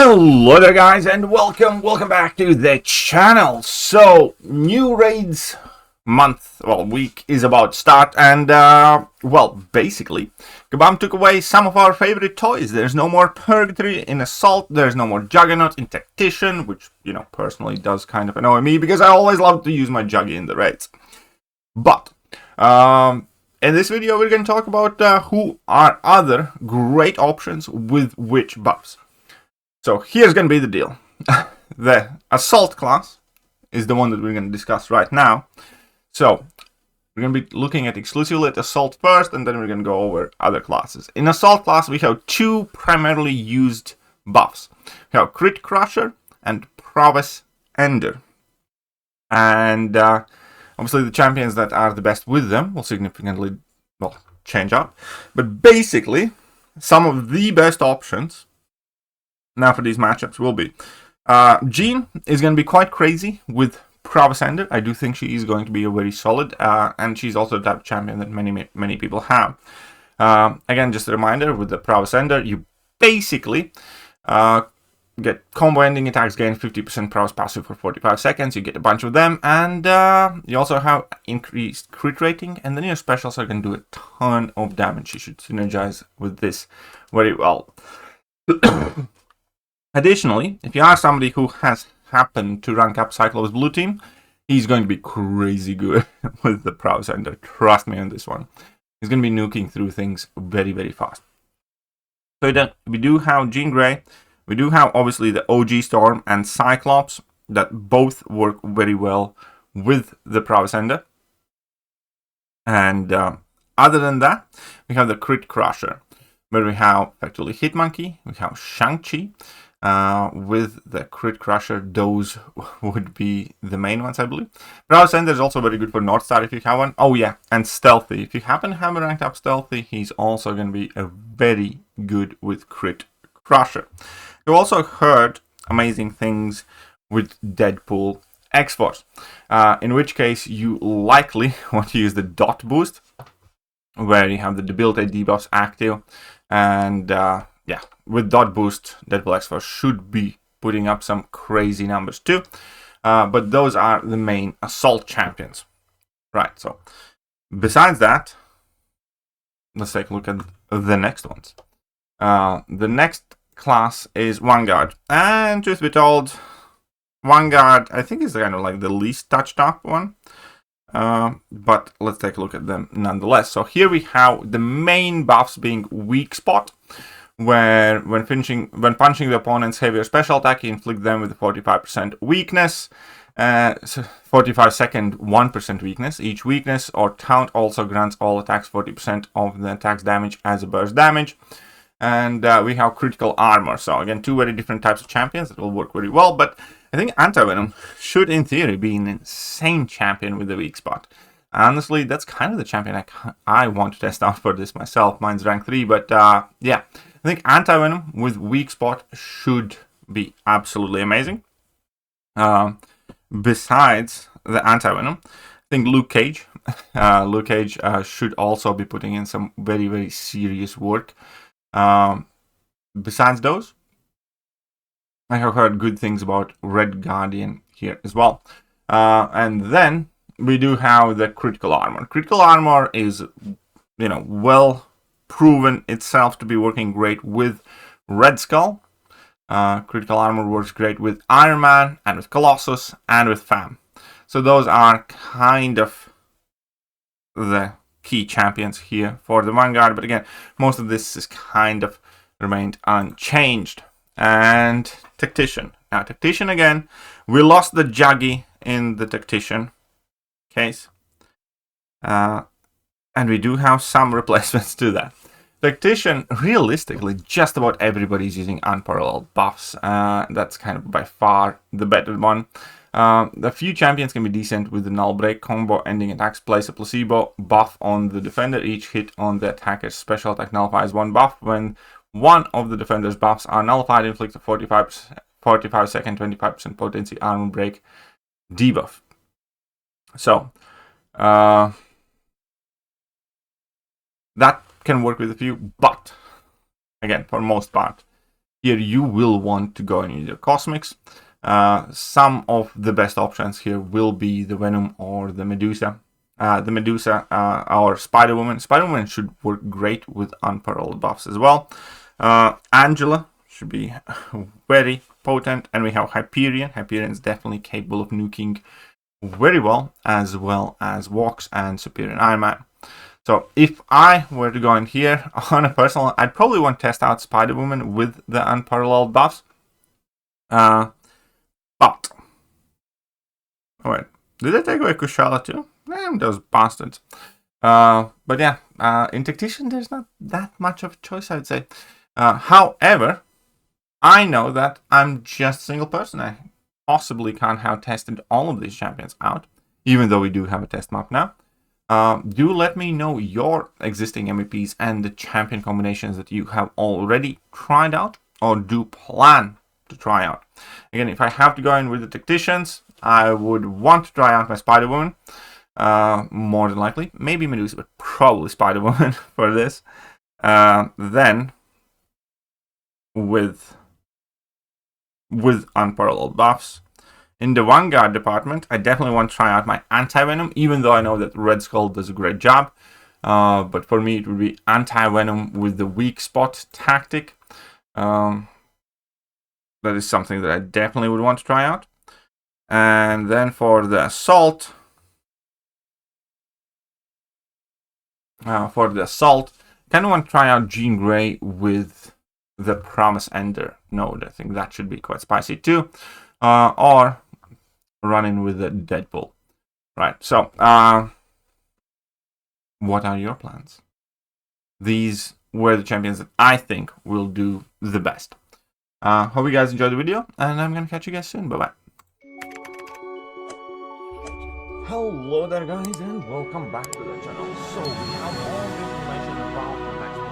Hello there guys, and welcome back to the channel. So new raids week is about to start, and basically Kabam took away some of our favorite toys. There's no more Purgatory in Assault, there's no more Juggernaut in Tactician, which personally does kind of annoy me because I always love to use my Juggy in the raids. But in this video we're going to talk about who are other great options with which buffs. So here's going to be the deal. The Assault class is the one that we're going to discuss right now. So we're going to be looking at exclusively at Assault first, and then we're going to go over other classes. In Assault class, we have two primarily used buffs. We have Crit Crusher and Prowess Ender. And obviously the champions that are the best with them will significantly change up. But basically, some of the best options now for these matchups will be Jean is going to be quite crazy with Prowess Ender. I do think she is going to be a very solid, and she's also the type of champion that many people have. Again, just a reminder, with the Prowess Ender, you basically get combo ending attacks, gain 50% prowess passive for 45 seconds. You get a bunch of them, and you also have increased crit rating, and then your specials are going to do a ton of damage. You should synergize with this very well. Additionally, if you are somebody who has happened to rank up Cyclops Blue Team, he's going to be crazy good with the Prowess Ender. Trust me on this one. He's going to be nuking through things very, very fast. So then we do have Jean Grey. We do have obviously the OG Storm and Cyclops that both work very well with the Prowess Ender. And other than that, we have the Crit Crusher, where we have effectively Hitmonkey, we have Shang-Chi. With the Crit Crusher, those would be the main ones, I believe. Prowess Ender is also very good for North Star if you have one. Oh yeah, and Stealthy. If you happen to have a ranked up Stealthy, he's also going to be a very good with Crit Crusher. You also heard amazing things with Deadpool X-Force, in which case you likely want to use the Dot Boost, where you have the Debilitate debuffs active, and yeah, with Dot Boost, Deadpool X-Force should be putting up some crazy numbers too. But those are the main Assault champions. Right, so besides that, let's take a look at the next ones. The next class is Vanguard. And truth be told, Vanguard, I think, is kind of like the least touched up one. But let's take a look at them nonetheless. So here we have the main buffs being Weak Spot, where when punching the opponent's heavier special attack, you inflict them with a 45% weakness, 45 second 1% weakness. Each weakness or taunt also grants all attacks 40% of the attack's damage as a burst damage. And we have Critical Armor. So again, two very different types of champions that will work very well, but I think Anti-Venom should in theory be an insane champion with the Weak Spot. Honestly, that's kind of the champion I want to test out for this myself. Mine's rank 3, but yeah. I think Anti-Venom with Weak Spot should be absolutely amazing. Besides the Anti-Venom, I think Luke Cage. Luke Cage should also be putting in some very, very serious work. Besides those, I have heard good things about Red Guardian here as well. And then we do have the Critical Armor. Critical Armor is, well proven itself to be working great with Red Skull. Critical Armor works great with Iron Man and with Colossus and with Fam. So those are kind of the key champions here for the Vanguard. But again, most of this is kind of remained unchanged. And Tactician. Now Tactician again, we lost the Juggy in the Tactician case. And we do have some replacements to that. Tactician, realistically, just about everybody's using unparalleled buffs. That's kind of by far the better one. The few champions can be decent with the Null Break combo. Ending attacks place a placebo buff on the defender. Each hit on the attacker's special attack nullifies one buff. When one of the defender's buffs are nullified, inflict a 45 second, 25% potency armor break debuff. So, that can work with a few, but again, for most part, here you will want to go in either Cosmics. Some of the best options here will be the Venom or the Medusa. Or Spider-Woman. Spider-Woman should work great with unparalleled buffs as well. Angela should be very potent. And we have Hyperion. Hyperion is definitely capable of nuking very well as Vox and Superior Iron Man. So if I were to go in here on a personal, I'd probably want to test out Spider-Woman with the unparalleled buffs. But wait, did I take away Kushala too? Damn, those bastards. But yeah, in Tactician, there's not that much of a choice, I'd say. However, I know that I'm just a single person. I possibly can't have tested all of these champions out, even though we do have a test map now. Do let me know your existing MVPs and the champion combinations that you have already tried out or do plan to try out. Again, if I have to go in with the Tacticians, I would want to try out my Spider-Woman. More than likely. Maybe Medusa, but probably Spider-Woman for this. Then, with unparalleled buffs. In the Vanguard department, I definitely want to try out my Anti-Venom, even though I know that Red Skull does a great job. But for me, it would be Anti-Venom with the weak spot tactic. That is something that I definitely would want to try out. And then for the Assault, kind of want to try out Jean Grey with the Promise Ender node. I think that should be quite spicy too. Or run in with the Deadpool. Right, so what are your plans? These were the champions that I think will do the best. Hope you guys enjoyed the video, and I'm going to catch you guys soon. Bye-bye. Hello there, guys, and welcome back to the channel. So we have all the information about the next